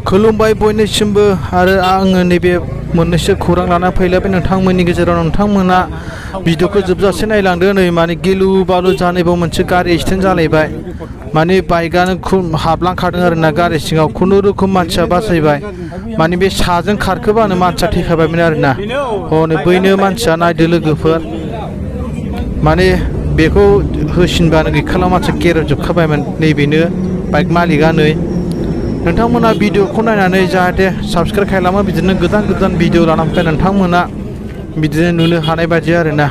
खुलुमबाय बयनिसिमबो आरो आङो नैबे मोननैसो खौरां लाना फैलायबाय नोंथांमोननि गेजेराव नोंथांमोना भिडिअखौ जोबजासे नायलांदो नै माने गिलु बालु जानायबाव मोनसे गारि एक्सिडेन्ट जालायबाय माने बाइकआनो हाबलांखादों आरोना गारि सिङाव खुनुरुखुम मानसिया बासायबाय माने बे साजों खारखोबानो मानसिया थैखाबायमोन आरोना हनै बैनो मानसिया नायदो लोगोफोर माने बेखौ होसिनबानो गैखाला मानसिया गेरेबजोबखाबायमोन नैबेनो बाइक मालिकआ नै नोंथांमोना भिडिअखौ नायनानै जाहाथे साबस्क्राइब खालामो बिदिनो गोदान गोदान भिडिअ लानानै फैनाय नोंथांमोना बिदिनो नुनो हानाय बायदि आरोना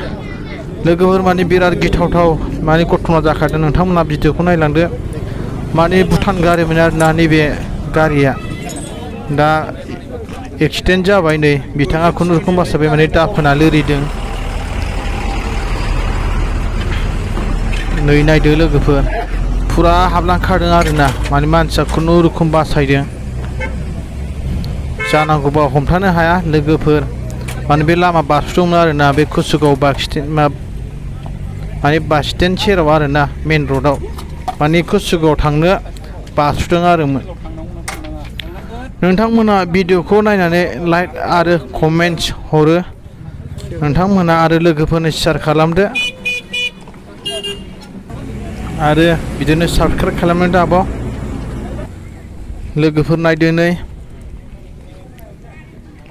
लोगोफोर माने बिराद गिथावथाव माने घटना जाखादों नोंथांमोना भिडिअखौ नायलांदो माने भुटान गारिमोन आरोना नैबे गारिया दा एक्सिडेन्ट जाबाय नै बिथाङा खुनुरुखुम बासायबाय माने दाफोना लोरिदों नै नायदो लोगोफोर फुरा हाबलांखादों आरोना माने मानसिया खुनुरुखुम बासायदों जानांगौबा हमथानो हाया लोगोफोर माने बे लामा बारस'दोंमोन आरोना बे कुसुगाव माने बास स्टेन्ड सेराव आरोना मेन रडआव माने कुसुगाव थांनो बारस'दों आरोमोन नोंथांमोना भिडिअखौ नायनानै लाइक आरो कमेन्ट्स हरो नोंथांमोना आरो लोगोफोरनो शेयार खालामदो आरो बिदिनो साबस्क्राइब खालामनो दाबाव लोगोफोर नायदो नै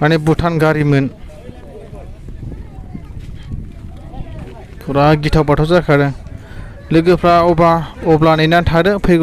माने भुटान गारिमोन फुरा गिथाव बाथाव जाखादों लोगोफ्रा अब्ला नेनानै थादो फैगौ